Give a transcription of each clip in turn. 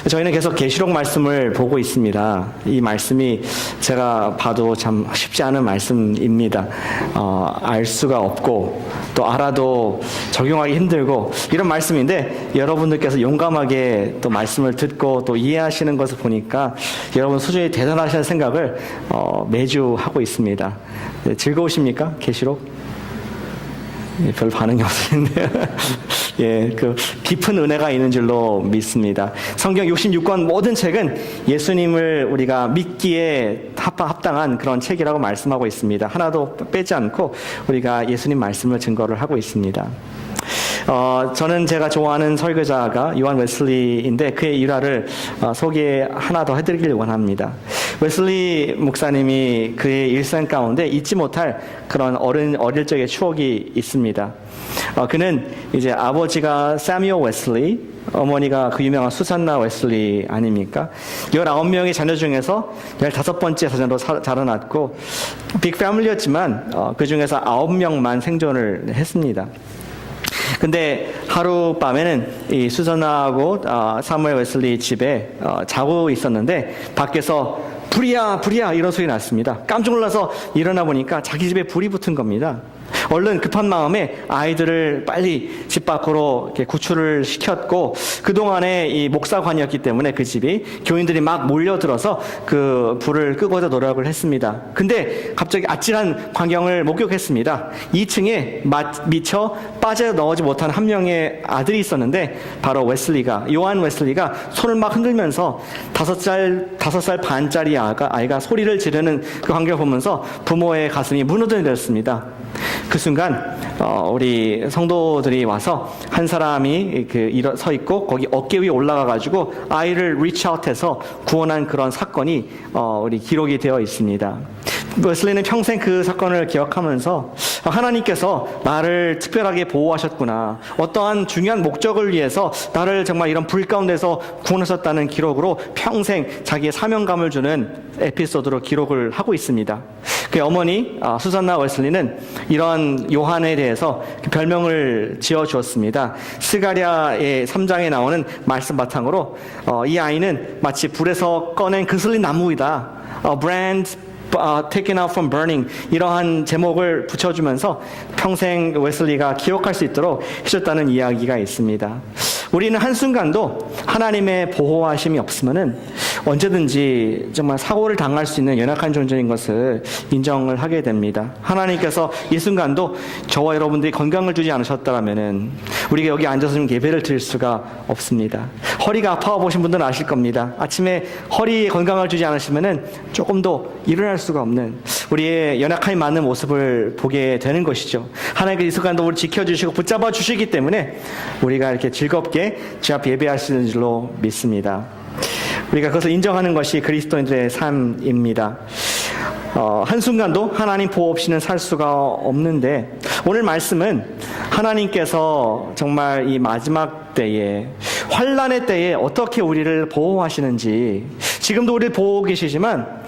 저희는 계속 계시록 말씀을 보고 있습니다. 이 말씀이 제가 봐도 참 쉽지 않은 말씀입니다. 알 수가 없고 또 알아도 적용하기 힘들고 이런 말씀인데, 여러분들께서 용감하게 또 말씀을 듣고 또 이해하시는 것을 보니까 여러분 수준이 대단하시는 생각을 매주 하고 있습니다. 네, 즐거우십니까? 계시록? 예, 별 반응이 없으신데요. 예, 그 깊은 은혜가 있는 줄로 믿습니다. 성경 66권 모든 책은 예수님을 우리가 믿기에 합당한 그런 책이라고 말씀하고 있습니다. 하나도 빼지 않고 우리가 예수님 말씀을 증거를 하고 있습니다. 저는 제가 좋아하는 설교자가 요한 웨슬리인데 그의 일화를 소개 하나 더 해드리길 원합니다. 웨슬리 목사님이 그의 일생 가운데 잊지 못할 그런 어릴 적의 추억이 있습니다. 그는 이제 아버지가 사뮤얼 웨슬리, 어머니가 그 유명한 수산나 웨슬리 아닙니까? 19명의 자녀 중에서 15번째 자녀로 자라났고 빅 패밀리였지만 그 중에서 9명만 생존을 했습니다. 근데 하룻밤에는 이 수산나하고 사무엘 웨슬리 집에 자고 있었는데 밖에서 불이야 이런 소리 났습니다. 깜짝 놀라서 일어나 보니까 자기 집에 불이 붙은 겁니다. 얼른 급한 마음에 아이들을 빨리 집 밖으로 이렇게 구출을 시켰고, 그동안에 이 목사관이었기 때문에 그 집이 교인들이 막 몰려들어서 그 불을 끄고자 노력을 했습니다. 근데 갑자기 아찔한 광경을 목격했습니다. 2층에 미처 빠져나오지 못한 한 명의 아들이 있었는데 바로 요한 웨슬리가 손을 막 흔들면서 5살 반짜리 아이가 소리를 지르는 그 광경을 보면서 부모의 가슴이 무너져내렸습니다. 그 순간 우리 성도들이 와서 한 사람이 서 있고 거기 어깨 위에 올라가 가지고 아이를 리치아웃해서 구원한 그런 사건이 우리 기록이 되어 있습니다. 웨슬리는 평생 그 사건을 기억하면서 하나님께서 나를 특별하게 보호하셨구나, 어떠한 중요한 목적을 위해서 나를 정말 이런 불 가운데서 구원하셨다는 기록으로 평생 자기의 사명감을 주는 에피소드로 기록을 하고 있습니다. 그 어머니 수산나 웨슬리는 이런 요한에 대해서 별명을 지어주었습니다. 스가랴의 3장에 나오는 말씀 바탕으로 이 아이는 마치 불에서 꺼낸 그슬린 나무이다, brand taken out from burning, 이러한 제목을 붙여주면서 평생 웨슬리가 기억할 수 있도록 해줬다는 이야기가 있습니다. 우리는 한순간도 하나님의 보호하심이 없으면은 언제든지 정말 사고를 당할 수 있는 연약한 존재인 것을 인정을 하게 됩니다. 하나님께서 이 순간도 저와 여러분들이 건강을 주지 않으셨다면은 우리가 여기 앉아서 좀 예배를 드릴 수가 없습니다. 허리가 아파 보신 분들은 아실 겁니다. 아침에 허리에 건강을 주지 않으시면은 조금도 일어날 수가 없는 우리의 연약함이 많은 모습을 보게 되는 것이죠. 하나님께서 이 순간도 우리를 지켜주시고 붙잡아 주시기 때문에 우리가 이렇게 즐겁게 주 앞에 예배할 수 있는 줄로 믿습니다. 우리가 그것을 인정하는 것이 그리스도인들의 삶입니다. 한순간도 하나님 보호 없이는 살 수가 없는데, 오늘 말씀은 하나님께서 정말 이 마지막 때에, 환난의 때에 어떻게 우리를 보호하시는지, 지금도 우리를 보호하고 계시지만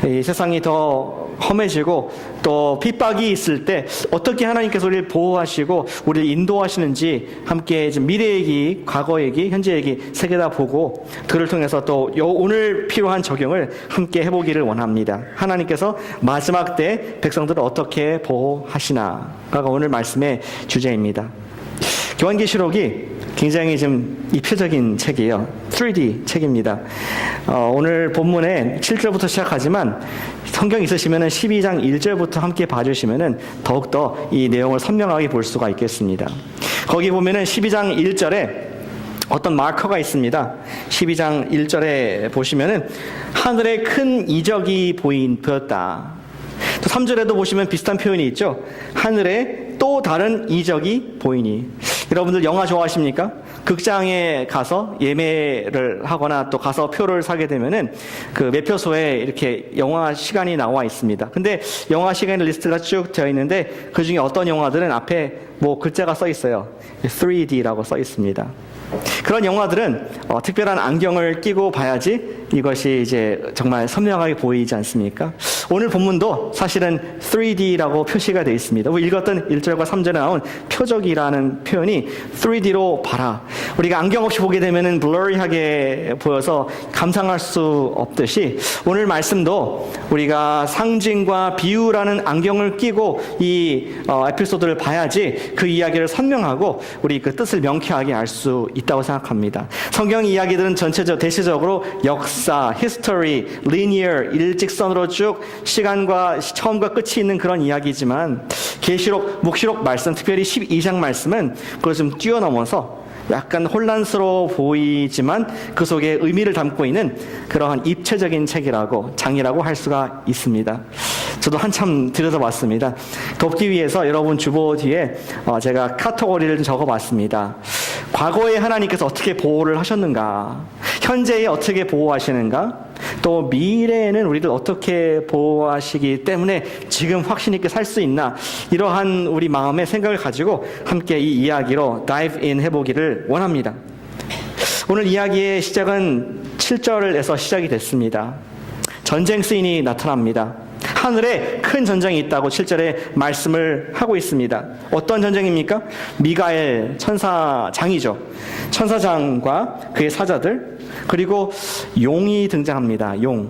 이 세상이 더 험해지고 또 핍박이 있을 때 어떻게 하나님께서 우리를 보호하시고 우리를 인도하시는지 함께 미래 얘기, 과거 얘기, 현재 얘기 세 개 다 보고 그를 통해서 또 오늘 필요한 적용을 함께 해보기를 원합니다. 하나님께서 마지막 때 백성들을 어떻게 보호하시나가 오늘 말씀의 주제입니다. 요한계시록이 굉장히 좀 입체적인 책이에요. 3D 책입니다. 오늘 본문에 7절부터 시작하지만 성경 있으시면 12장 1절부터 함께 봐주시면 더욱더 이 내용을 선명하게 볼 수가 있겠습니다. 거기 보면 12장 1절에 어떤 마커가 있습니다. 12장 1절에 보시면 하늘에 큰 이적이 보였다. 또 3절에도 보시면 비슷한 표현이 있죠. 하늘에 또 다른 이적이 보이니. 여러분들 영화 좋아하십니까? 극장에 가서 예매를 하거나 또 가서 표를 사게 되면은 그 매표소에 이렇게 영화 시간이 나와 있습니다. 근데 영화 시간 리스트가 쭉 되어 있는데 그 중에 어떤 영화들은 앞에 글자가 써 있어요. 3D라고 써 있습니다. 그런 영화들은 특별한 안경을 끼고 봐야지 이것이 이제 정말 선명하게 보이지 않습니까? 오늘 본문도 사실은 3D라고 표시가 되어 있습니다. 읽었던 1절과 3절에 나온 표적이라는 표현이 3D로 봐라. 우리가 안경 없이 보게 되면은 블러리하게 보여서 감상할 수 없듯이 오늘 말씀도 우리가 상징과 비유라는 안경을 끼고 이 에피소드를 봐야지 그 이야기를 선명하고 우리 그 뜻을 명쾌하게 알 수 있다고 생각합니다. 성경 이야기들은 대체적으로 역사, history, linear, 일직선으로 쭉 시간과 처음과 끝이 있는 그런 이야기지만 계시록, 묵시록 말씀, 특별히 12장 말씀은 그걸 좀 뛰어넘어서 약간 혼란스러워 보이지만 그 속에 의미를 담고 있는 그러한 입체적인 책이라고, 장이라고 할 수가 있습니다. 저도 한참 들여다봤습니다. 돕기 위해서 여러분 주보 뒤에 제가 카테고리를 적어봤습니다. 과거에 하나님께서 어떻게 보호를 하셨는가, 현재에 어떻게 보호하시는가, 또 미래에는 우리를 어떻게 보호하시기 때문에 지금 확신 있게 살 수 있나, 이러한 우리 마음의 생각을 가지고 함께 이 이야기로 다이브 인 해보기를 원합니다. 오늘 이야기의 시작은 7절에서 시작이 됐습니다. 전쟁 씬이 나타납니다. 하늘에 큰 전쟁이 있다고 7절에 말씀을 하고 있습니다. 어떤 전쟁입니까? 미가엘 천사장이죠. 천사장과 그의 사자들, 그리고 용이 등장합니다. 용.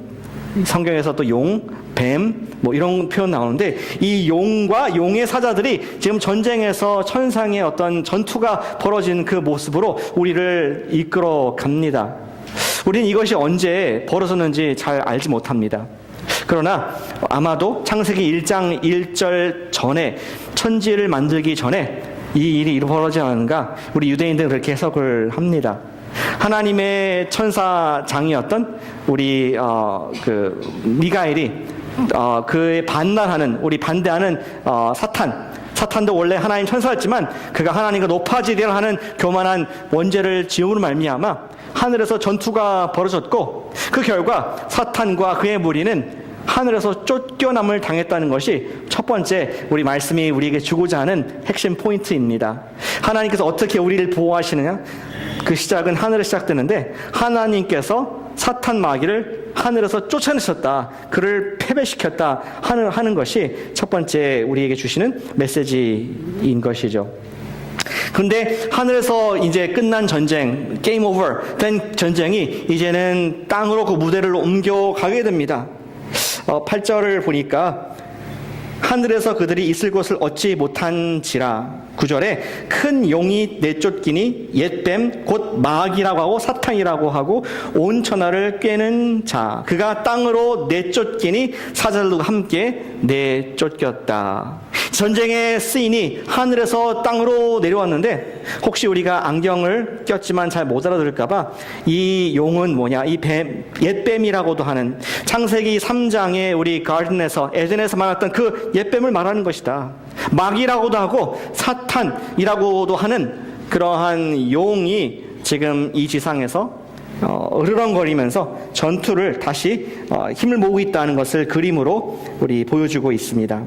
성경에서 또 용, 뱀, 이런 표현 나오는데 이 용과 용의 사자들이 지금 전쟁에서 천상의 어떤 전투가 벌어진 그 모습으로 우리를 이끌어 갑니다. 우리는 이것이 언제 벌어졌는지 잘 알지 못합니다. 그러나 아마도 창세기 1장 1절 전에, 천지를 만들기 전에 이 일이 벌어지지 않은가, 우리 유대인들은 그렇게 해석을 합니다. 하나님의 천사장이었던 우리 미가엘이 그의 반대하는 사탄도 원래 하나님 천사였지만 그가 하나님과 높아지려 하는 교만한 원죄를 지음으로 말미암아 하늘에서 전투가 벌어졌고, 그 결과 사탄과 그의 무리는 하늘에서 쫓겨남을 당했다는 것이 첫 번째 우리 말씀이 우리에게 주고자 하는 핵심 포인트입니다. 하나님께서 어떻게 우리를 보호하시느냐? 그 시작은 하늘에 시작되는데 하나님께서 사탄 마귀를 하늘에서 쫓아내셨다, 그를 패배시켰다 하는 것이 첫 번째 우리에게 주시는 메시지인 것이죠. 근데 하늘에서 이제 끝난 전쟁, 게임 오버 된 전쟁이 이제는 땅으로 그 무대를 옮겨가게 됩니다. 8절을 보니까 하늘에서 그들이 있을 곳을 얻지 못한지라, 9절에 큰 용이 내쫓기니 옛뱀 곧 마귀라고 하고 사탄이라고 하고 온 천하를 꿰는 자, 그가 땅으로 내쫓기니 사자들과 함께 내쫓겼다. 전쟁의 씬이 하늘에서 땅으로 내려왔는데 혹시 우리가 안경을 꼈지만 잘 못 알아들을까봐 이 용은 뭐냐, 이 뱀, 옛뱀이라고도 하는 창세기 3장의 우리 가든에서 에덴에서 말했던 그 옛뱀을 말하는 것이다. 마귀라고도 하고 사탄이라고도 하는 그러한 용이 지금 이 지상에서 으르렁거리면서 전투를 다시 힘을 모으고 있다는 것을 그림으로 우리 보여주고 있습니다.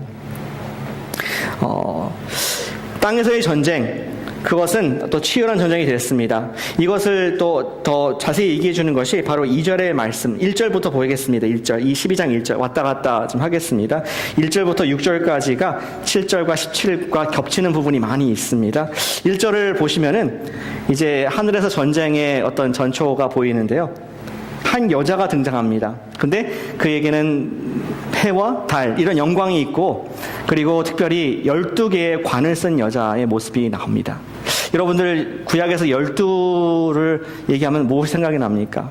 땅에서의 전쟁, 그것은 또 치열한 전쟁이 됐습니다. 이것을 또 더 자세히 얘기해 주는 것이 바로 2절의 말씀, 1절부터 보겠습니다. 1절, 이 12장 1절 왔다 갔다 좀 하겠습니다. 1절부터 6절까지가 7절과 17과 겹치는 부분이 많이 있습니다. 1절을 보시면은 이제 하늘에서 전쟁의 어떤 전초가 보이는데요. 한 여자가 등장합니다. 근데 그에게는 해와 달, 이런 영광이 있고, 그리고 특별히 12개의 관을 쓴 여자의 모습이 나옵니다. 여러분들 구약에서 12를 얘기하면 무엇이 생각이 납니까?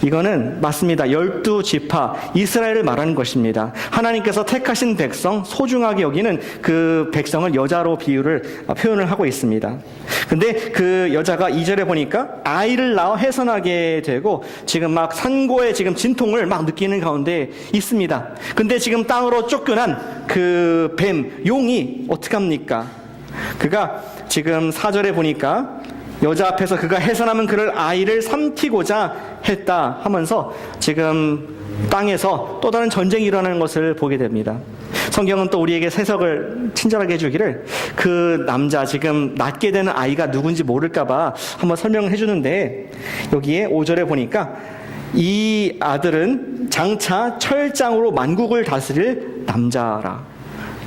이거는 맞습니다. 12지파 이스라엘을 말하는 것입니다. 하나님께서 택하신 백성, 소중하게 여기는 그 백성을 여자로 표현을 하고 있습니다. 근데 그 여자가 2절에 보니까 아이를 낳아 해산하게 되고 지금 막 산고의 지금 진통을 막 느끼는 가운데 있습니다. 근데 지금 땅으로 쫓겨난 그 뱀, 용이 어떡합니까? 그가 지금 4절에 보니까 여자 앞에서 그가 해산하면 그를 아이를 삼키고자 했다 하면서 지금 땅에서 또 다른 전쟁이 일어나는 것을 보게 됩니다. 성경은 또 우리에게 해석을 친절하게 해주기를, 그 남자 지금 낳게 되는 아이가 누군지 모를까봐 한번 설명을 해주는데, 여기에 5절에 보니까 이 아들은 장차 철장으로 만국을 다스릴 남자라.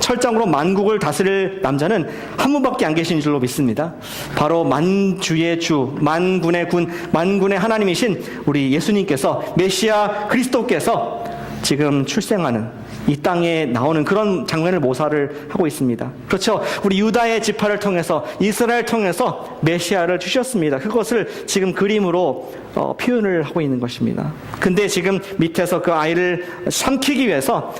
철장으로 만국을 다스릴 남자는 한 분밖에 안 계신 줄로 믿습니다. 바로 만주의 주, 만군의 군, 만군의 하나님이신 우리 예수님께서, 메시아 그리스도께서 지금 출생하는, 이 땅에 나오는 그런 장면을 모사를 하고 있습니다. 그렇죠. 우리 유다의 지파를 통해서, 이스라엘 통해서 메시아를 주셨습니다. 그것을 지금 그림으로 표현을 하고 있는 것입니다. 근데 지금 밑에서 그 아이를 삼키기 위해서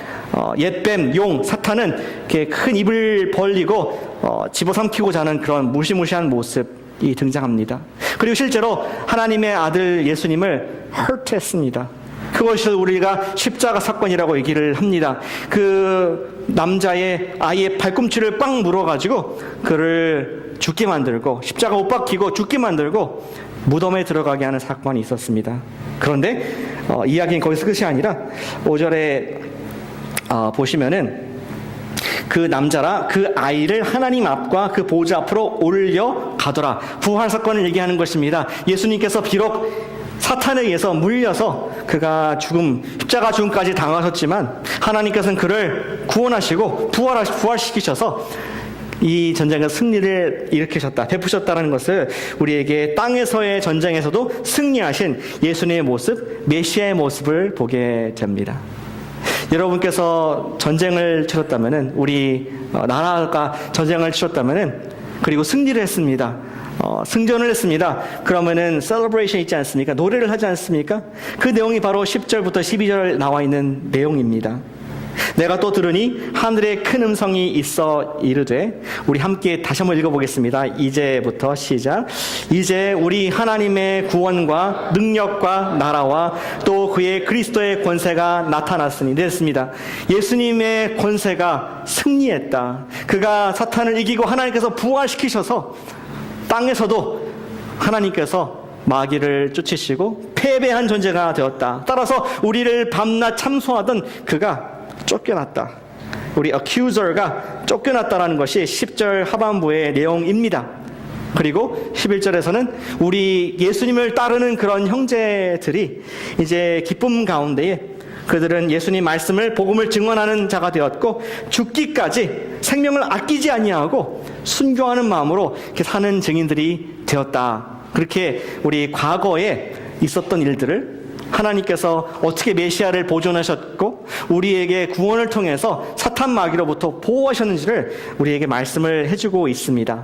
옛뱀, 용, 사탄은 이렇게 큰 입을 벌리고 집어삼키고자 하는 그런 무시무시한 모습이 등장합니다. 그리고 실제로 하나님의 아들 예수님을 hurt했습니다. 그것을 우리가 십자가 사건이라고 얘기를 합니다. 그 남자의 아이의 발꿈치를 빵 물어가지고 그를 죽게 만들고, 십자가 못 박히고 죽게 만들고 무덤에 들어가게 하는 사건이 있었습니다. 그런데 이야기는 거기서 끝이 아니라 5절에 보시면은 그 남자라 그 아이를 하나님 앞과 그 보좌 앞으로 올려 가더라. 부활 사건을 얘기하는 것입니다. 예수님께서 비록 사탄에 의해서 물려서 그가 십자가 죽음까지 당하셨지만 하나님께서는 그를 구원하시고 부활시키셔서 이 전쟁에서 승리를 일으키셨다, 베푸셨다는 것을 우리에게 땅에서의 전쟁에서도 승리하신 예수님의 모습, 메시아의 모습을 보게 됩니다. 여러분께서 전쟁을 치렀다면은, 우리 나라가 전쟁을 치렀다면은, 그리고 승리를 했습니다. 승전을 했습니다. 그러면은 셀러브레이션 있지 않습니까? 노래를 하지 않습니까? 그 내용이 바로 10절부터 12절 나와 있는 내용입니다. 내가 또 들으니 하늘에 큰 음성이 있어 이르되, 우리 함께 다시 한번 읽어보겠습니다. 이제부터 시작. 이제 우리 하나님의 구원과 능력과 나라와 또 그의 그리스도의 권세가 나타났으니, 됐습니다. 예수님의 권세가 승리했다. 그가 사탄을 이기고 하나님께서 부활시키셔서 땅에서도 하나님께서 마귀를 쫓으시고 패배한 존재가 되었다. 따라서 우리를 밤낮 참소하던 그가 쫓겨났다. 우리 accuser가 쫓겨났다라는 것이 10절 하반부의 내용입니다. 그리고 11절에서는 우리 예수님을 따르는 그런 형제들이 이제 기쁨 가운데에 그들은 예수님 말씀을, 복음을 증언하는 자가 되었고, 죽기까지 생명을 아끼지 아니하고 순교하는 마음으로 이렇게 사는 증인들이 되었다. 그렇게 우리 과거에 있었던 일들을 하나님께서 어떻게 메시아를 보존하셨고 우리에게 구원을 통해서 사탄 마귀로부터 보호하셨는지를 우리에게 말씀을 해주고 있습니다.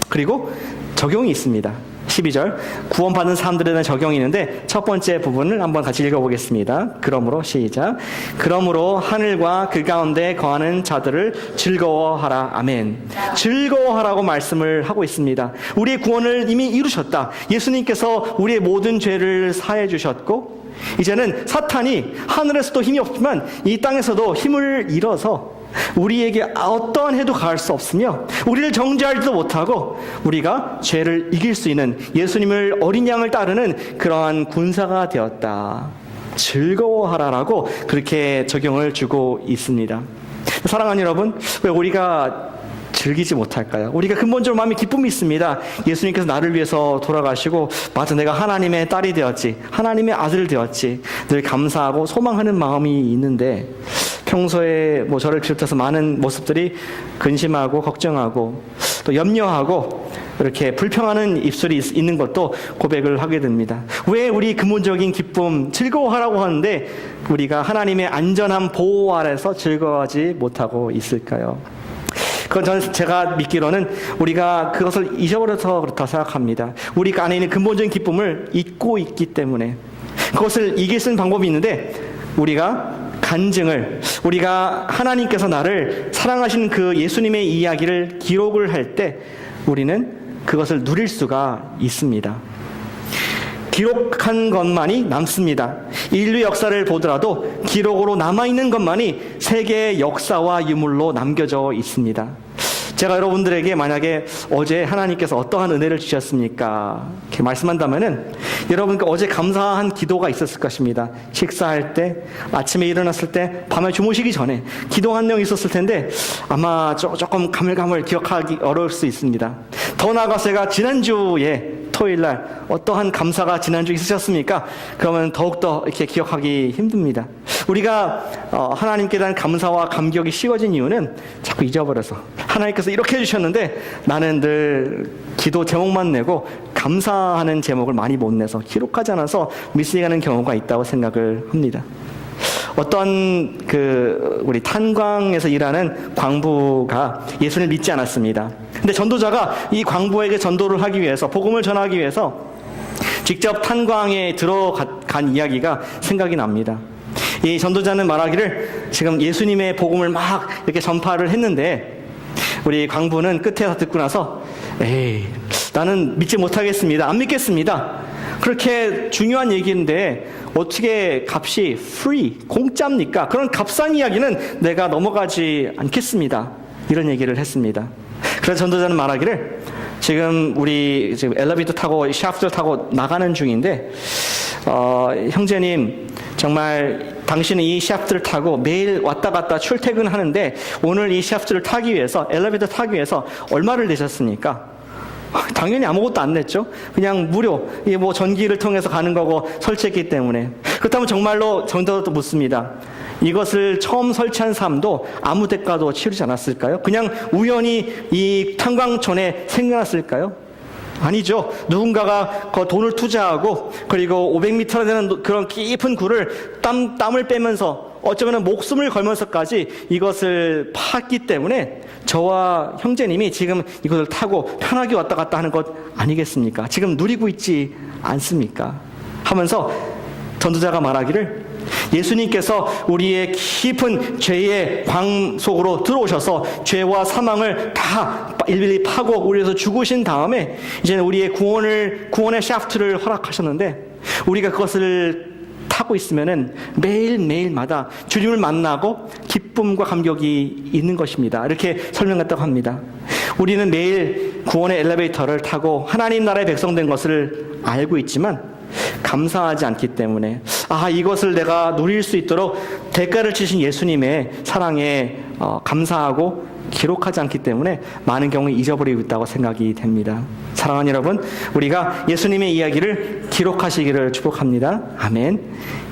그리고 적용이 있습니다. 12절, 구원받은 사람들에 대한 적용이 있는데 첫 번째 부분을 한번 같이 읽어보겠습니다. 그러므로 시작. 그러므로 하늘과 그 가운데 거하는 자들을 즐거워하라. 아멘. 즐거워하라고 말씀을 하고 있습니다. 우리의 구원을 이미 이루셨다. 예수님께서 우리의 모든 죄를 사해 주셨고, 이제는 사탄이 하늘에서도 힘이 없지만 이 땅에서도 힘을 잃어서 우리에게 어떠한 해도 가할 수 없으며 우리를 정죄하지도 못하고 우리가 죄를 이길 수 있는 예수님을, 어린 양을 따르는 그러한 군사가 되었다. 즐거워하라라고 그렇게 적용을 주고 있습니다. 사랑하는 여러분, 왜 우리가 즐기지 못할까요? 우리가 근본적으로 마음에 기쁨이 있습니다. 예수님께서 나를 위해서 돌아가시고, 맞아, 내가 하나님의 딸이 되었지, 하나님의 아들 되었지, 늘 감사하고 소망하는 마음이 있는데 평소에 저를 비롯해서 많은 모습들이 근심하고 걱정하고 또 염려하고 이렇게 불평하는 입술이 있는 것도 고백을 하게 됩니다. 왜 우리 근본적인 기쁨, 즐거워하라고 하는데 우리가 하나님의 안전한 보호 아래서 즐거워하지 못하고 있을까요? 그건 제가 믿기로는 우리가 그것을 잊어버려서 그렇다 생각합니다. 우리가 안에 있는 근본적인 기쁨을 잊고 있기 때문에. 그것을 이길 수 있는 방법이 있는데, 우리가 간증을, 우리가 하나님께서 나를 사랑하시는 그 예수님의 이야기를 기록을 할 때 우리는 그것을 누릴 수가 있습니다. 기록한 것만이 남습니다. 인류 역사를 보더라도 기록으로 남아있는 것만이 세계의 역사와 유물로 남겨져 있습니다. 제가 여러분들에게 만약에 어제 하나님께서 어떠한 은혜를 주셨습니까? 이렇게 말씀한다면은 여러분께 어제 감사한 기도가 있었을 것입니다. 식사할 때, 아침에 일어났을 때, 밤에 주무시기 전에 기도한 내용이 있었을 텐데 아마 조금 가물가물 기억하기 어려울 수 있습니다. 더 나아가서 제가 지난주에 토요일 날 어떠한 감사가 지난주에 있으셨습니까? 그러면 더욱더 이렇게 기억하기 힘듭니다. 우리가 하나님께 대한 감사와 감격이 식어진 이유는 자꾸 잊어버려서, 하나님께서 이렇게 해주셨는데 나는 늘 기도 제목만 내고 감사하는 제목을 많이 못 내서 기록하지 않아서 미스가는 경우가 있다고 생각을 합니다. 어떤 우리 탄광에서 일하는 광부가 예수를 믿지 않았습니다. 근데 전도자가 이 광부에게 전도를 하기 위해서, 복음을 전하기 위해서 직접 탄광에 들어간 이야기가 생각이 납니다. 이 전도자는 말하기를 지금 예수님의 복음을 막 이렇게 전파를 했는데 우리 광부는 끝에서 듣고 나서 에이, 나는 믿지 못하겠습니다. 안 믿겠습니다. 그렇게 중요한 얘기인데 어떻게 값이 free, 공짜입니까? 그런 값싼 이야기는 내가 넘어가지 않겠습니다. 이런 얘기를 했습니다. 그래서 전도자는 말하기를 우리 지금 엘리베이터 타고 샤프트를 타고 나가는 중인데 형제님, 정말 당신은 이 샤프트를 타고 매일 왔다 갔다 출퇴근하는데 오늘 이 샤프트를 타기 위해서, 엘리베이터 타기 위해서 얼마를 내셨습니까? 당연히 아무것도 안 냈죠. 그냥 무료, 이게 뭐 전기를 통해서 가는 거고 설치했기 때문에. 그렇다면 정말로 전도자도 묻습니다. 이것을 처음 설치한 사람도 아무 대가도 치르지 않았을까요? 그냥 우연히 이 탄광촌에 생겨났을까요? 아니죠. 누군가가 그 돈을 투자하고 그리고 500m나 되는 그런 깊은 굴을 땀을 빼면서 어쩌면 목숨을 걸면서까지 이것을 팠기 때문에 저와 형제님이 지금 이것을 타고 편하게 왔다 갔다 하는 것 아니겠습니까? 지금 누리고 있지 않습니까? 하면서 전도자가 말하기를 예수님께서 우리의 깊은 죄의 광 속으로 들어오셔서 죄와 사망을 다 일일이 파고 우리에서 죽으신 다음에 이제는 우리의 구원의 샤프트를 허락하셨는데 우리가 그것을 타고 있으면은 매일매일마다 주님을 만나고 기쁨과 감격이 있는 것입니다. 이렇게 설명했다고 합니다. 우리는 매일 구원의 엘리베이터를 타고 하나님 나라의 백성 된 것을 알고 있지만 감사하지 않기 때문에 이것을 내가 누릴 수 있도록 대가를 치신 예수님의 사랑에 감사하고 기록하지 않기 때문에 많은 경우에 잊어버리고 있다고 생각이 됩니다. 사랑하는 여러분, 우리가 예수님의 이야기를 기록하시기를 축복합니다. 아멘.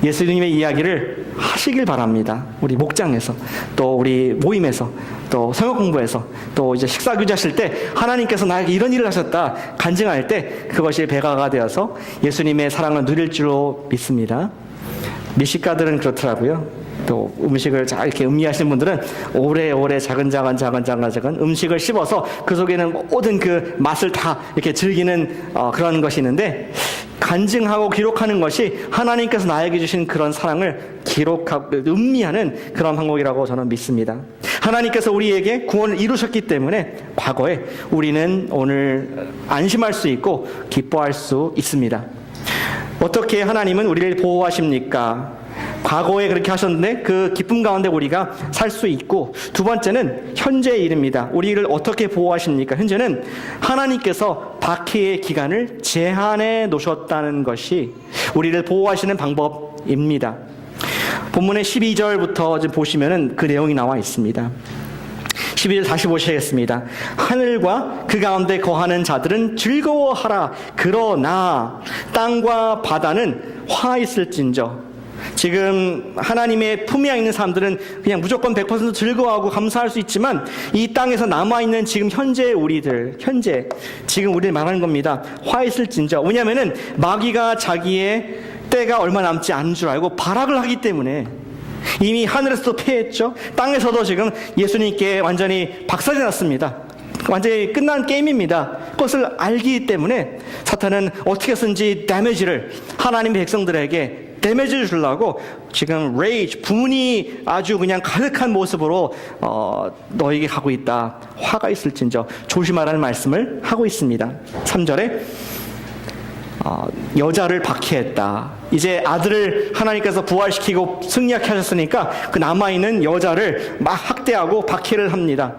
예수님의 이야기를 하시길 바랍니다. 우리 목장에서, 또 우리 모임에서, 또 성역 공부에서, 또 이제 식사 교제하실 때 하나님께서 나에게 이런 일을 하셨다 간증할 때 그것이 배가가 되어서 예수님의 사랑을 누릴 줄로 믿습니다. 미식가들은 그렇더라고요. 또 음식을 잘 이렇게 음미하시는 분들은 오래오래 작은 음식을 씹어서 그 속에는 모든 그 맛을 다 이렇게 즐기는 그런 것이 있는데, 간증하고 기록하는 것이 하나님께서 나에게 주신 그런 사랑을 기록하고 음미하는 그런 방법이라고 저는 믿습니다. 하나님께서 우리에게 구원을 이루셨기 때문에 과거에 우리는 오늘 안심할 수 있고 기뻐할 수 있습니다. 어떻게 하나님은 우리를 보호하십니까? 과거에 그렇게 하셨는데 그 기쁨 가운데 우리가 살 수 있고, 두 번째는 현재의 일입니다. 우리를 어떻게 보호하십니까? 현재는 하나님께서 박해의 기간을 제한해 놓으셨다는 것이 우리를 보호하시는 방법입니다. 본문의 12절부터 좀 보시면은 그 내용이 나와 있습니다. 12절 다시 보시겠습니다. 하늘과 그 가운데 거하는 자들은 즐거워하라. 그러나 땅과 바다는 화 있을진저. 지금 하나님의 품에 있는 사람들은 그냥 무조건 100% 즐거워하고 감사할 수 있지만 이 땅에서 남아있는 지금 현재 우리들, 지금 우리를 말하는 겁니다. 화 있을진저. 왜냐하면은 마귀가 자기의 때가 얼마 남지 않은 줄 알고 발악을 하기 때문에 이미 하늘에서도 패했죠. 땅에서도 지금 예수님께 완전히 박살이 났습니다. 완전히 끝난 게임입니다. 그것을 알기 때문에 사탄은 어떻게 해서든지 데미지를 하나님의 백성들에게 데미지를 주려고 지금 분이 아주 그냥 가득한 모습으로 너에게 가고 있다. 화가 있을진저 조심하라는 말씀을 하고 있습니다. 3절에 여자를 박해했다. 이제 아들을 하나님께서 부활시키고 승리하게 하셨으니까 그 남아있는 여자를 막 학대하고 박해를 합니다.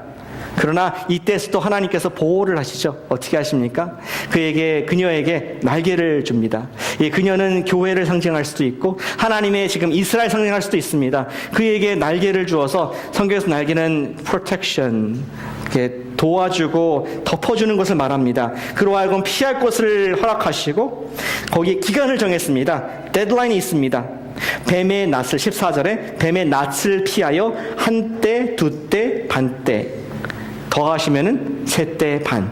그러나 이때에서도 하나님께서 보호를 하시죠. 어떻게 하십니까? 그녀에게 날개를 줍니다. 이 그녀는 교회를 상징할 수도 있고 하나님의 지금 이스라엘 상징할 수도 있습니다. 그에게 날개를 주어서 성경에서 날개는 protection, 이렇게 도와주고 덮어주는 것을 말합니다. 그로 하여금 피할 것을 허락하시고 거기에 기간을 정했습니다. 데드라인이 있습니다. 뱀의 낫을 14절에 뱀의 낫을 피하여 한 때, 두 때, 반 때 더하시면은 세 때 반.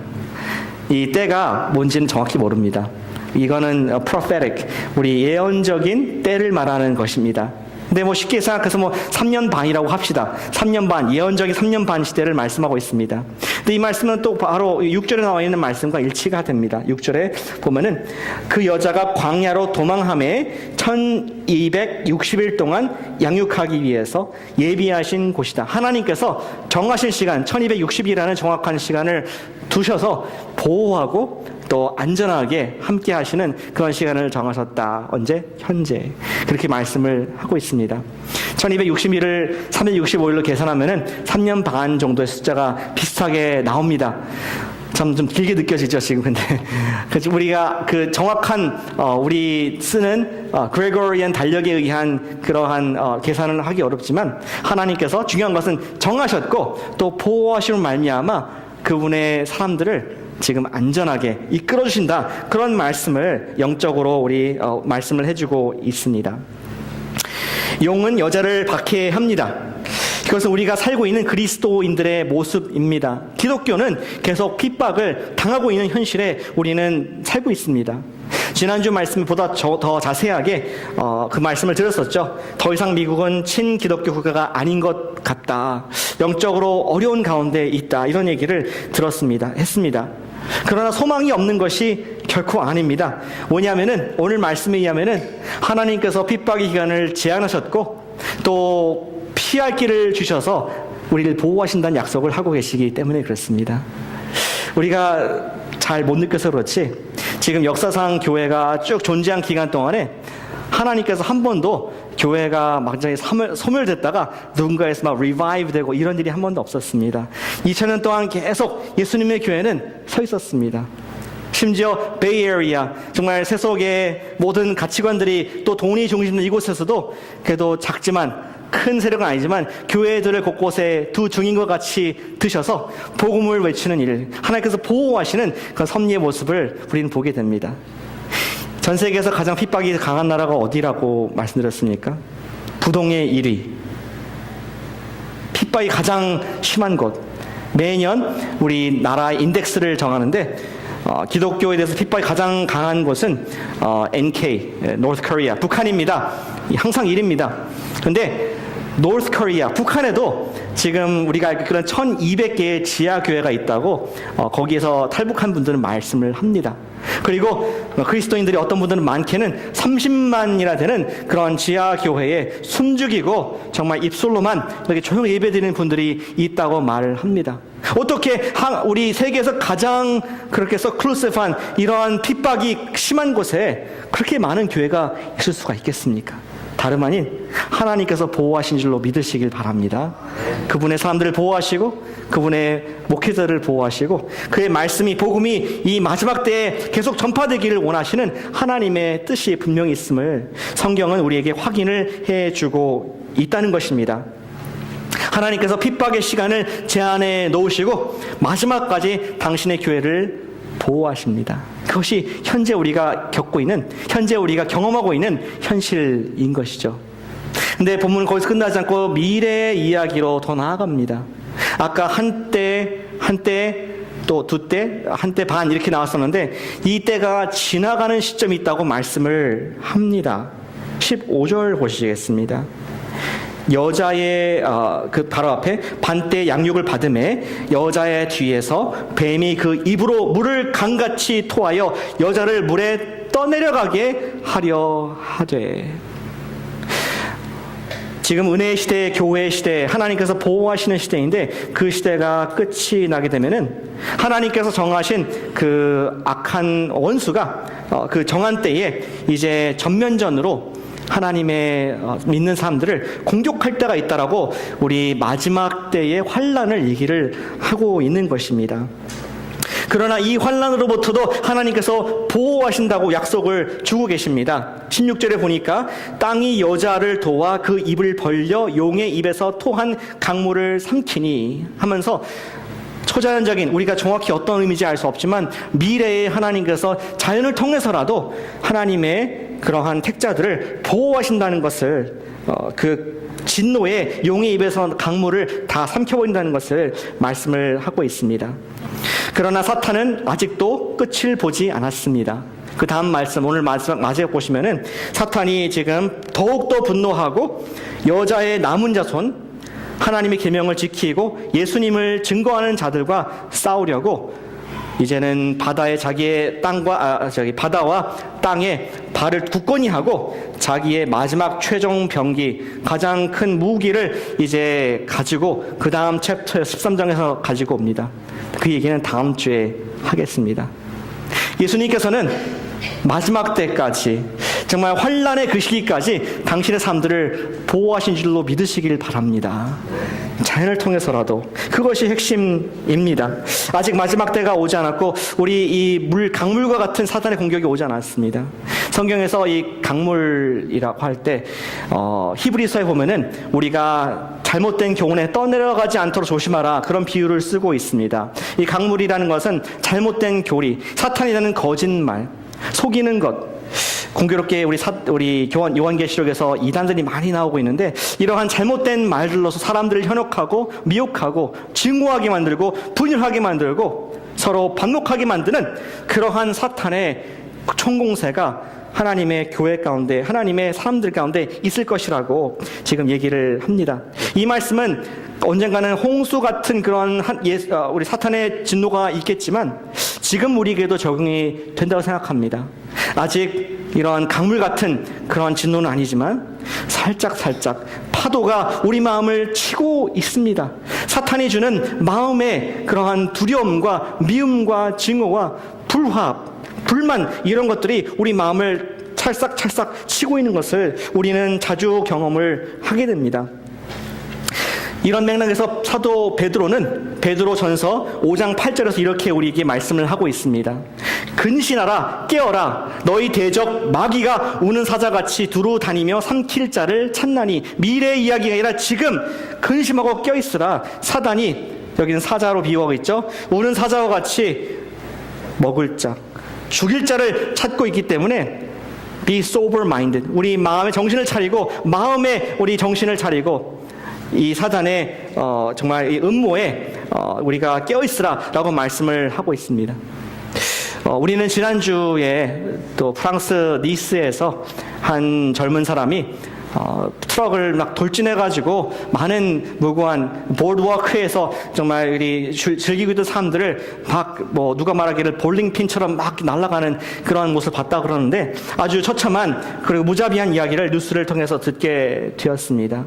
이 때가 뭔지는 정확히 모릅니다. 이거는 prophetic, 우리 예언적인 때를 말하는 것입니다. 근데 뭐 쉽게 생각해서 뭐 3년 반이라고 합시다. 3년 반, 예언적인 3년 반 시대를 말씀하고 있습니다. 근데 이 말씀은 또 바로 6절에 나와 있는 말씀과 일치가 됩니다. 6절에 보면은 그 여자가 광야로 도망함에 1260일 동안 양육하기 위해서 예비하신 곳이다. 하나님께서 정하신 시간, 1260일이라는 정확한 시간을 두셔서 보호하고 또 안전하게 함께 하시는 그런 시간을 정하셨다. 언제? 현재. 그렇게 말씀을 하고 있습니다. 1260일을 365일로 계산하면은 3년 반 정도의 숫자가 비슷하게 나옵니다. 좀 길게 느껴지죠, 지금. 근데 우리가 그 정확한 우리 쓰는 그레고리안 달력에 의한 그러한 계산을 하기 어렵지만 하나님께서 중요한 것은 정하셨고 또 보호하시는 말미암아 그분의 사람들을 지금 안전하게 이끌어 주신다. 그런 말씀을 영적으로 우리 말씀을 해주고 있습니다. 용은 여자를 박해합니다. 그것은 우리가 살고 있는 그리스도인들의 모습입니다. 기독교는 계속 핍박을 당하고 있는 현실에 우리는 살고 있습니다. 지난주 말씀보다 더 자세하게 그 말씀을 드렸었죠. 더 이상 미국은 친기독교 국가가 아닌 것 같다. 영적으로 어려운 가운데 있다. 이런 얘기를 했습니다. 그러나 소망이 없는 것이 결코 아닙니다. 뭐냐면은 오늘 말씀에 의하면은 하나님께서 핍박의 기간을 제한하셨고 또 피할 길을 주셔서 우리를 보호하신다는 약속을 하고 계시기 때문에 그렇습니다. 우리가 잘 못 느껴서 그렇지 지금 역사상 교회가 쭉 존재한 기간 동안에 하나님께서 한 번도 교회가 막장에 소멸됐다가 누군가에서 막 revive 되고 이런 일이 한 번도 없었습니다. 2000년 동안 계속 예수님의 교회는 서 있었습니다. 심지어 베이에리아, 정말 세속의 모든 가치관들이 또 돈이 중심인 이곳에서도 그래도 작지만 큰 세력은 아니지만 교회들을 곳곳에 두 증인과 같이 드셔서 복음을 외치는 일, 하나님께서 보호하시는 그런 섭리의 모습을 우리는 보게 됩니다. 전 세계에서 가장 핍박이 강한 나라가 어디라고 말씀드렸습니까? 부동의 1위. 핍박이 가장 심한 곳. 매년 우리 나라 인덱스를 정하는데 기독교에 대해서 핍박이 가장 강한 곳은 NK, North Korea, 북한입니다. 항상 1위입니다. 그런데 North Korea, 북한에도 지금 우리가 알고 그런 1200개의 지하교회가 있다고 거기에서 탈북한 분들은 말씀을 합니다. 그리고 그리스도인들이 어떤 분들은 많게는 30만이나 되는 그런 지하교회에 숨죽이고 정말 입술로만 이렇게 조용히 예배드리는 분들이 있다고 말을 합니다. 어떻게 우리 세계에서 가장 그렇게 서클루시브한 이러한 핍박이 심한 곳에 그렇게 많은 교회가 있을 수가 있겠습니까? 다름 아닌 하나님께서 보호하신 줄로 믿으시길 바랍니다. 그분의 사람들을 보호하시고 그분의 목회자를 보호하시고 그의 말씀이 복음이 이 마지막 때에 계속 전파되기를 원하시는 하나님의 뜻이 분명히 있음을 성경은 우리에게 확인을 해주고 있다는 것입니다. 하나님께서 핍박의 시간을 제한해 놓으시고 마지막까지 당신의 교회를 보호하십니다. 그것이 현재 우리가 겪고 있는, 현재 우리가 경험하고 있는 현실인 것이죠. 근데 본문은 거기서 끝나지 않고 미래의 이야기로 더 나아갑니다. 아까 한때, 또 두 때, 한때 반 이렇게 나왔었는데 이 때가 지나가는 시점이 있다고 말씀을 합니다. 15절 보시겠습니다. 여자의 그 바로 앞에 반때 양육을 받음에 여자의 뒤에서 뱀이 그 입으로 물을 강같이 토하여 여자를 물에 떠내려가게 하려 하되. 지금 은혜의 시대, 교회의 시대, 하나님께서 보호하시는 시대인데 그 시대가 끝이 나게 되면은 하나님께서 정하신 그 악한 원수가 그 정한 때에 이제 전면전으로 하나님의 믿는 사람들을 공격할 때가 있다라고 우리 마지막 때의 환란을 얘기를 하고 있는 것입니다. 그러나 이 환란으로부터도 하나님께서 보호하신다고 약속을 주고 계십니다. 16절에 보니까 땅이 여자를 도와 그 입을 벌려 용의 입에서 토한 강물을 삼키니 하면서 초자연적인, 우리가 정확히 어떤 의미인지 알 수 없지만 미래의 하나님께서 자연을 통해서라도 하나님의 그러한 택자들을 보호하신다는 것을, 그 진노의 용의 입에서 강물을 다 삼켜버린다는 것을 말씀을 하고 있습니다. 그러나 사탄은 아직도 끝을 보지 않았습니다. 그 다음 말씀, 오늘 마지막 보시면은 사탄이 지금 더욱더 분노하고 여자의 남은 자손, 하나님의 계명을 지키고 예수님을 증거하는 자들과 싸우려고 이제는 바다에 자기의 바다와 땅에 발을 굳건히 하고 자기의 마지막 최종 병기, 가장 큰 무기를 이제 가지고 그 다음 챕터 13장에서 가지고 옵니다. 그 얘기는 다음 주에 하겠습니다. 예수님께서는 마지막 때까지, 정말 환난의 그 시기까지 당신의 삶들을 보호하신 줄로 믿으시길 바랍니다. 자연을 통해서라도. 그것이 핵심입니다. 아직 마지막 때가 오지 않았고 우리 이 강물과 같은 사탄의 공격이 오지 않았습니다. 성경에서 이 강물이라고 할 때 히브리서에 보면은 우리가 잘못된 교훈에 떠내려가지 않도록 조심하라, 그런 비유를 쓰고 있습니다. 이 강물이라는 것은 잘못된 교리, 사탄이라는 거짓말, 속이는 것. 공교롭게 우리 요한계시록에서 이단들이 많이 나오고 있는데, 이러한 잘못된 말들로서 사람들을 현혹하고 미혹하고 증오하게 만들고 분열하게 만들고 서로 반목하게 만드는 그러한 사탄의 총공세가 하나님의 교회 가운데, 하나님의 사람들 가운데 있을 것이라고 지금 얘기를 합니다. 이 말씀은 언젠가는 홍수 같은 그런 우리 사탄의 진노가 있겠지만 지금 우리에게도 적용이 된다고 생각합니다. 아직 이런 강물 같은 그런 진노는 아니지만 살짝 파도가 우리 마음을 치고 있습니다. 사탄이 주는 마음의 그러한 두려움과 미움과 증오와 불만, 이런 것들이 우리 마음을 찰싹 치고 있는 것을 우리는 자주 경험을 하게 됩니다. 이런 맥락에서 사도 베드로전서 5장 8절에서 이렇게 우리에게 말씀을 하고 있습니다. 근신하라, 깨어라, 너희 대적 마귀가 우는 사자같이 두루 다니며 삼킬 자를 찾나니. 미래의 이야기가 아니라 지금 근심하고 껴있으라. 사단이, 여기는 사자로 비유하고 있죠, 우는 사자와 같이 먹을 자, 죽일 자를 찾고 있기 때문에 be sober minded, 우리 마음의 정신을 차리고, 마음에 우리 정신을 차리고 이 사단의 정말 이 음모에 우리가 깨어있으라라고 말씀을 하고 있습니다. 우리는 지난주에 또 프랑스 니스에서 한 젊은 사람이 트럭을 막 돌진해가지고 많은 무고한 보드워크에서 정말 우리 즐기고 있던 사람들을 막 누가 말하기를 볼링핀처럼 막 날아가는 그런 모습을 봤다 그러는데, 아주 처참한 그리고 무자비한 이야기를 뉴스를 통해서 듣게 되었습니다.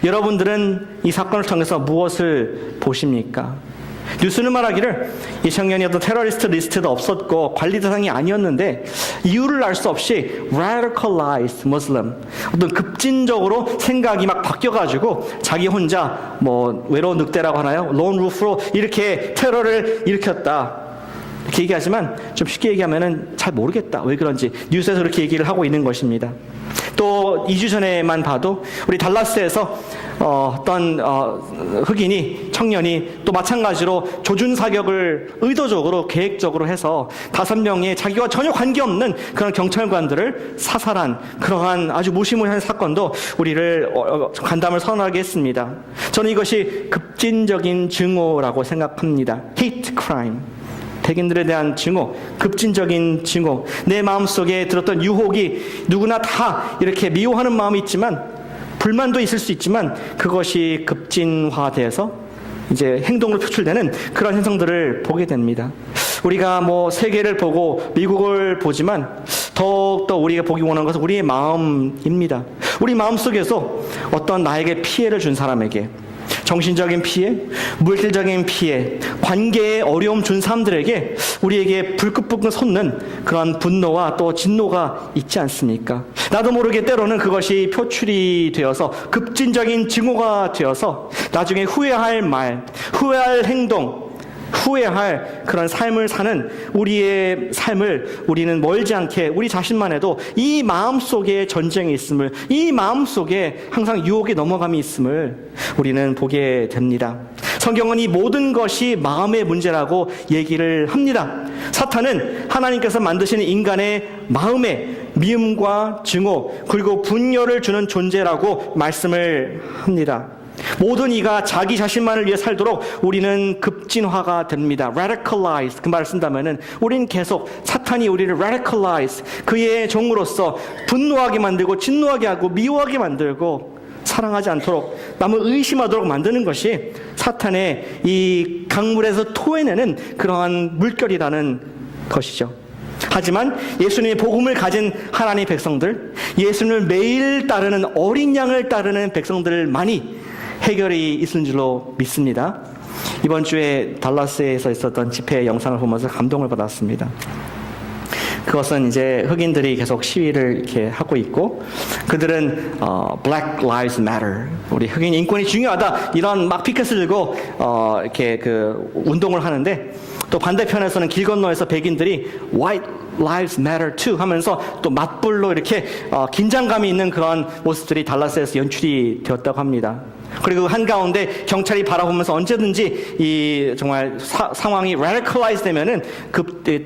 여러분들은 이 사건을 통해서 무엇을 보십니까? 뉴스는 말하기를 이 청년이 어떤 테러리스트 리스트도 없었고 관리 대상이 아니었는데 이유를 알 수 없이 radicalized Muslim, 어떤 급진적으로 생각이 막 바뀌어가지고 자기 혼자 외로운 늑대라고 하나요? lone wolf로 이렇게 테러를 일으켰다. 이렇게 얘기하지만 좀 쉽게 얘기하면은 잘 모르겠다, 왜 그런지. 뉴스에서 그렇게 얘기를 하고 있는 것입니다. 또 2주 전에만 봐도 우리 달라스에서 어떤 청년이 또 마찬가지로 조준 사격을 의도적으로 계획적으로 해서 5명의 자기와 전혀 관계없는 그런 경찰관들을 사살한 그러한 아주 무시무시한 사건도 우리를 간담을 선언하게 했습니다. 저는 이것이 급진적인 증오라고 생각합니다. hate crime, 백인들에 대한 증오, 급진적인 증오. 내 마음속에 들었던 유혹이 누구나 다 이렇게 미워하는 마음이 있지만, 불만도 있을 수 있지만, 그것이 급진화돼서 이제 행동으로 표출되는 그런 현상들을 보게 됩니다. 우리가 세계를 보고 미국을 보지만 더욱더 우리가 보기 원하는 것은 우리의 마음입니다. 우리 마음속에서 어떤 나에게 피해를 준 사람에게, 정신적인 피해, 물질적인 피해, 관계에 어려움 준 사람들에게 우리에게 불끈불끈 솟는 그런 분노와 또 진노가 있지 않습니까? 나도 모르게 때로는 그것이 표출이 되어서 급진적인 증오가 되어서 나중에 후회할 말, 후회할 행동, 후회할 그런 삶을 사는 우리의 삶을 우리는 멀지 않게 우리 자신만 해도 이 마음속에 전쟁이 있음을, 이 마음속에 항상 유혹의 넘어감이 있음을 우리는 보게 됩니다. 성경은 이 모든 것이 마음의 문제라고 얘기를 합니다. 사탄은 하나님께서 만드신 인간의 마음에 미움과 증오 그리고 분열을 주는 존재라고 말씀을 합니다. 모든 이가 자기 자신만을 위해 살도록 우리는 급진화가 됩니다. radicalized 그 말을 쓴다면은 우리는 계속 사탄이 우리를 radicalize 그의 종으로서 분노하게 만들고 진노하게 하고 미워하게 만들고 사랑하지 않도록 남을 의심하도록 만드는 것이 사탄의 이 강물에서 토해내는 그러한 물결이라는 것이죠. 하지만 예수님의 복음을 가진 하나님의 백성들, 예수님을 매일 따르는 어린 양을 따르는 백성들만이 해결이 있을 줄로 믿습니다. 이번 주에 달라스에서 있었던 집회 영상을 보면서 감동을 받았습니다. 그것은 이제 흑인들이 계속 시위를 이렇게 하고 있고, 그들은 Black Lives Matter, 우리 흑인 인권이 중요하다 이런 막 피켓을 들고 이렇게 그 운동을 하는데, 또 반대편에서는 길 건너에서 백인들이 White Lives Matter too 하면서 또 맞불로 이렇게 긴장감이 있는 그런 모습들이 달라스에서 연출이 되었다고 합니다. 그리고 한가운데 경찰이 바라보면서 언제든지 이 정말 상황이 radicalize 되면은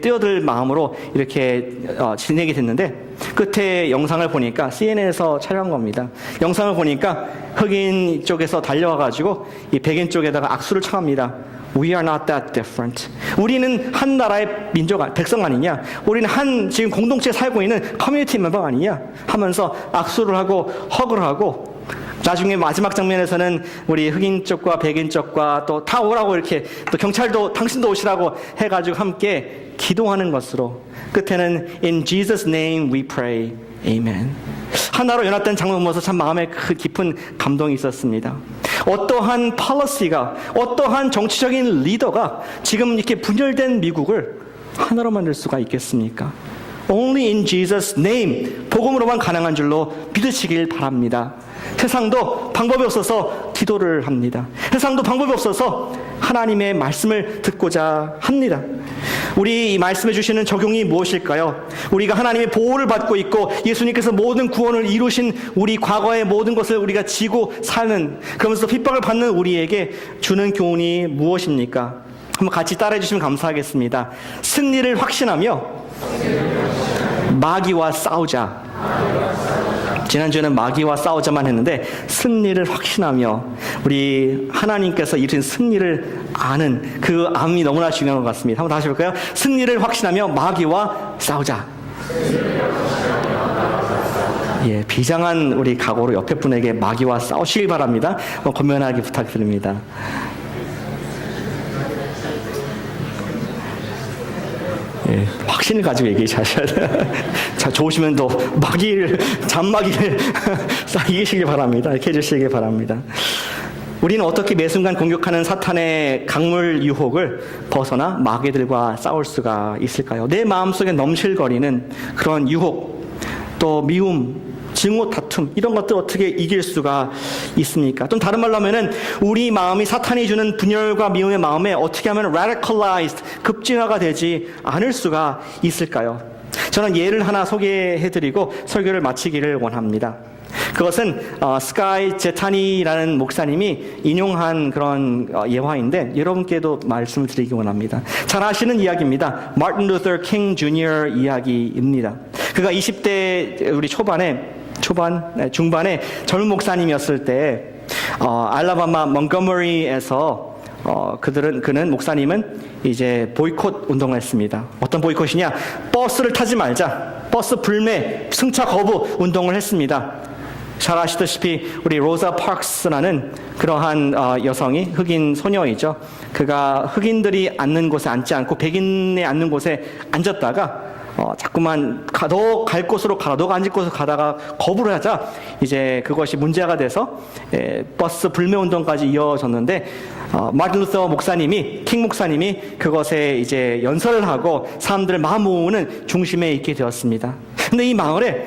뛰어들 마음으로 이렇게 진행이 됐는데, 끝에 영상을 보니까 CNN에서 촬영한 겁니다. 영상을 보니까 흑인 쪽에서 달려와가지고 이 백인 쪽에다가 악수를 청합니다. We are not that different. 우리는 한 나라의 백성 아니냐? 우리는 한 지금 공동체에 살고 있는 커뮤니티 멤버 아니냐? 하면서 악수를 하고 허그를 하고, 나중에 마지막 장면에서는 우리 흑인 쪽과 백인 쪽과 또 다 오라고 이렇게 또 경찰도 당신도 오시라고 해가지고 함께 기도하는 것으로, 끝에는 In Jesus' name we pray. Amen. 하나로 연합된 장면 보면서 참 마음에 그 깊은 감동이 있었습니다. 어떠한 policy가, 어떠한 정치적인 리더가 지금 이렇게 분열된 미국을 하나로 만들 수가 있겠습니까? Only in Jesus' name, 복음으로만 가능한 줄로 믿으시길 바랍니다. 세상도 방법이 없어서 기도를 합니다. 세상도 방법이 없어서 하나님의 말씀을 듣고자 합니다. 우리 이 말씀해 주시는 적용이 무엇일까요? 우리가 하나님의 보호를 받고 있고 예수님께서 모든 구원을 이루신 우리 과거의 모든 것을 우리가 지고 사는, 그러면서 핍박을 받는 우리에게 주는 교훈이 무엇입니까? 한번 같이 따라해 주시면 감사하겠습니다. 승리를 확신하며 마귀와 싸우자. 지난주에는 마귀와 싸우자만 했는데 승리를 확신하며, 우리 하나님께서 이루신 승리를 아는 그 암이 너무나 중요한 것 같습니다. 한번 다시 볼까요? 승리를 확신하며 마귀와 싸우자. 예, 비장한 우리 각오로 옆에 분에게 마귀와 싸우시길 바랍니다. 권면하기 부탁드립니다. 예, 확신을 가지고 얘기하셔야 돼요. 자, 좋으시면 또 잔마귀를 이기시길 바랍니다. 이렇게 해주시길 바랍니다. 우리는 어떻게 매 순간 공격하는 사탄의 강물 유혹을 벗어나 마귀들과 싸울 수가 있을까요? 내 마음속에 넘실거리는 그런 유혹, 또 미움, 증오, 다툼, 이런 것들 어떻게 이길 수가 있습니까? 또 다른 말로 하면은 우리 마음이 사탄이 주는 분열과 미움의 마음에 어떻게 하면 radicalized, 급진화가 되지 않을 수가 있을까요? 저는 예를 하나 소개해드리고 설교를 마치기를 원합니다. 그것은 스카이 제타니라는 목사님이 인용한 그런 예화인데 여러분께도 말씀을 드리기 원합니다. 잘 아시는 이야기입니다. 마틴 루터 킹 주니어 이야기입니다. 그가 20대 우리 중반에 젊은 목사님이었을 때 알라바마 몬거머리에서 그는 목사님은 이제 보이콧 운동을 했습니다. 어떤 보이콧이냐? 버스를 타지 말자. 버스 불매, 승차 거부 운동을 했습니다. 잘 아시다시피 우리 로자 파크스라는 그러한 여성이 흑인 소녀이죠. 그가 흑인들이 앉는 곳에 앉지 않고 백인이 앉는 곳에 앉았다가 자꾸만 너 갈 곳으로 가라, 너가 앉을 곳으로 가다가 거부를 하자 이제 그것이 문제가 돼서 버스 불매 운동까지 이어졌는데, 마틴 루터 목사님이, 킹 목사님이 그것에 이제 연설을 하고 사람들을 마음 모으는 중심에 있게 되었습니다. 근데 이 마을에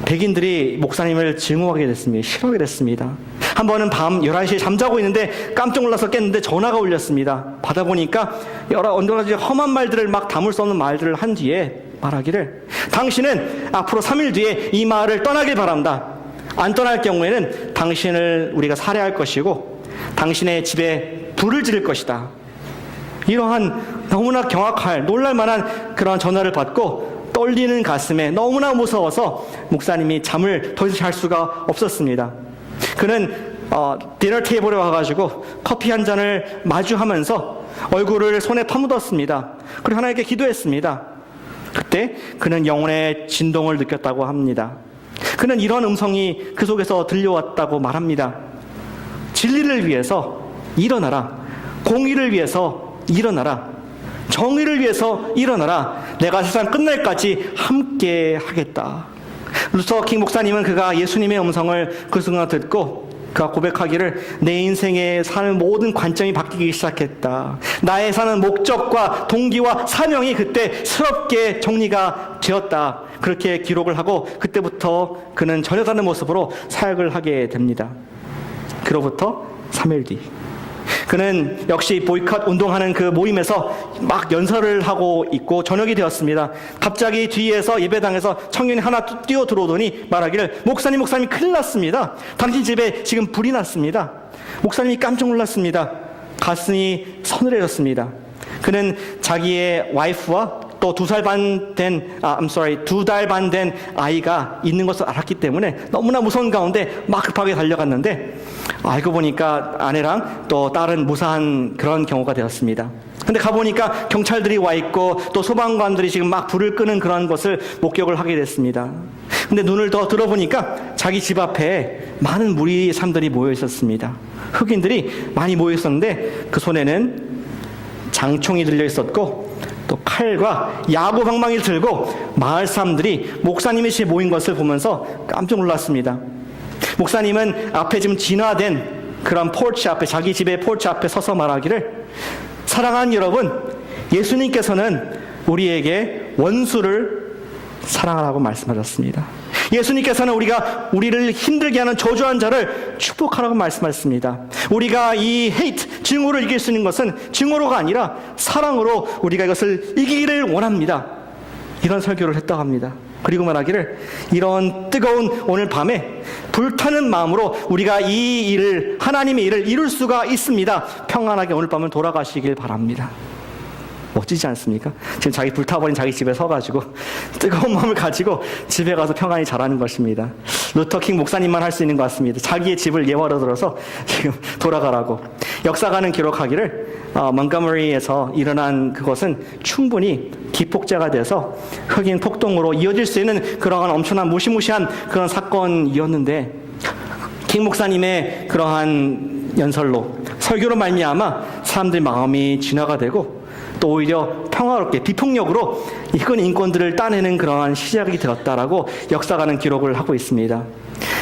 백인들이 목사님을 증오하게 됐습니다. 싫어하게 됐습니다. 한 번은 밤 11시에 잠자고 있는데 깜짝 놀라서 깼는데 전화가 울렸습니다. 받아보니까 여러 가지 험한 말들을 막 담을 수 없는 말들을 한 뒤에 말하기를, 당신은 앞으로 3일 뒤에 이 마을을 떠나길 바란다. 안 떠날 경우에는 당신을 우리가 살해할 것이고 당신의 집에 불을 지를 것이다. 이러한 너무나 경악할 놀랄만한 그런 전화를 받고 떨리는 가슴에 너무나 무서워서 목사님이 잠을 더 이상 잘 수가 없었습니다. 그는 디너 테이블에 와가지고 커피 한 잔을 마주하면서 얼굴을 손에 파묻었습니다. 그리고 하나님께 기도했습니다. 그때 그는 영혼의 진동을 느꼈다고 합니다. 그는 이런 음성이 그 속에서 들려왔다고 말합니다. 진리를 위해서 일어나라. 공의를 위해서 일어나라. 정의를 위해서 일어나라. 내가 세상 끝날까지 함께 하겠다. 루터 킹 목사님은 그가 예수님의 음성을 그 순간 듣고 그가 고백하기를 내 인생에 사는 모든 관점이 바뀌기 시작했다. 나의 사는 목적과 동기와 사명이 그때 새롭게 정리가 되었다. 그렇게 기록을 하고 그때부터 그는 전혀 다른 모습으로 사역을 하게 됩니다. 그로부터 3일 뒤 그는 역시 보이콧 운동하는 그 모임에서 막 연설을 하고 있고 저녁이 되었습니다. 갑자기 뒤에서 예배당에서 청년이 하나 뛰어 들어오더니 말하기를 목사님 큰일 났습니다. 당신 집에 지금 불이 났습니다. 목사님이 깜짝 놀랐습니다. 가슴이 서늘해졌습니다. 그는 자기의 와이프와 또 2달 반 된 아이가 있는 것을 알았기 때문에 너무나 무서운 가운데 막 급하게 달려갔는데 알고 보니까 아내랑 또 딸은 무사한 그런 경우가 되었습니다. 근데 가보니까 경찰들이 와 있고 또 소방관들이 지금 막 불을 끄는 그런 것을 목격을 하게 됐습니다. 근데 눈을 더 들어보니까 자기 집 앞에 많은 무리 사람들이 모여 있었습니다. 흑인들이 많이 모여 있었는데 그 손에는 장총이 들려 있었고 또 칼과 야구 방망이를 들고 마을 사람들이 목사님이 집에 모인 것을 보면서 깜짝 놀랐습니다. 목사님은 앞에 지금 진화된 그런 포르치 앞에 자기 집의 포르치 앞에 서서 말하기를 사랑하는 여러분, 예수님께서는 우리에게 원수를 사랑하라고 말씀하셨습니다. 예수님께서는 우리를 힘들게 하는 저주한 자를 축복하라고 말씀하셨습니다. 우리가 이 hate, 증오를 이길 수 있는 것은 증오로가 아니라 사랑으로 우리가 이것을 이기기를 원합니다. 이런 설교를 했다고 합니다. 그리고 말하기를 이런 뜨거운 오늘 밤에 불타는 마음으로 우리가 이 일을, 하나님의 일을 이룰 수가 있습니다. 평안하게 오늘 밤은 돌아가시길 바랍니다. 멋지지 않습니까? 지금 자기 불타버린 자기 집에 서가지고 뜨거운 마음을 가지고 집에 가서 평안히 자라는 것입니다. 루터 킹 목사님만 할 수 있는 것 같습니다. 자기의 집을 예화로 들어서 지금 돌아가라고. 역사가는 기록하기를 몬트고머리에서 일어난 그것은 충분히 기폭제가 돼서 흑인 폭동으로 이어질 수 있는 그러한 엄청난 무시무시한 그런 사건이었는데 킹 목사님의 그러한 연설로 설교로 말미암아 사람들의 마음이 진화가 되고 또 오히려 평화롭게 비폭력으로 흑인 인권들을 따내는 그러한 시작이 되었다라고 역사가는 기록을 하고 있습니다.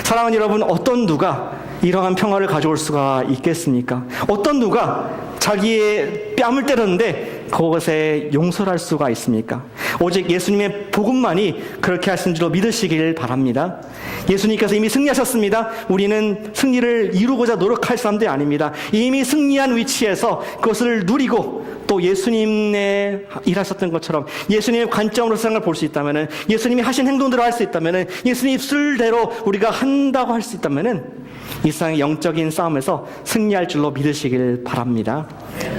사랑하는 여러분, 어떤 누가 이러한 평화를 가져올 수가 있겠습니까? 어떤 누가 자기의 뺨을 때렸는데 그것에 용서를 할 수가 있습니까? 오직 예수님의 복음만이 그렇게 하신 줄로 믿으시길 바랍니다. 예수님께서 이미 승리하셨습니다. 우리는 승리를 이루고자 노력할 사람들이 아닙니다. 이미 승리한 위치에서 그것을 누리고 또 예수님의 일하셨던 것처럼 예수님의 관점으로 세상을 볼 수 있다면, 예수님이 하신 행동대로 할 수 있다면, 예수님 입술대로 우리가 한다고 할 수 있다면 이 세상의 영적인 싸움에서 승리할 줄로 믿으시길 바랍니다.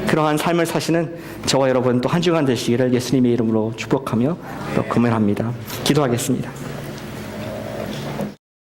그러한 삶을 사시는 저와 여러분 또 한 주간 되시기를 예수님의 이름으로 축복하며 또 금연합니다. 기도하겠습니다.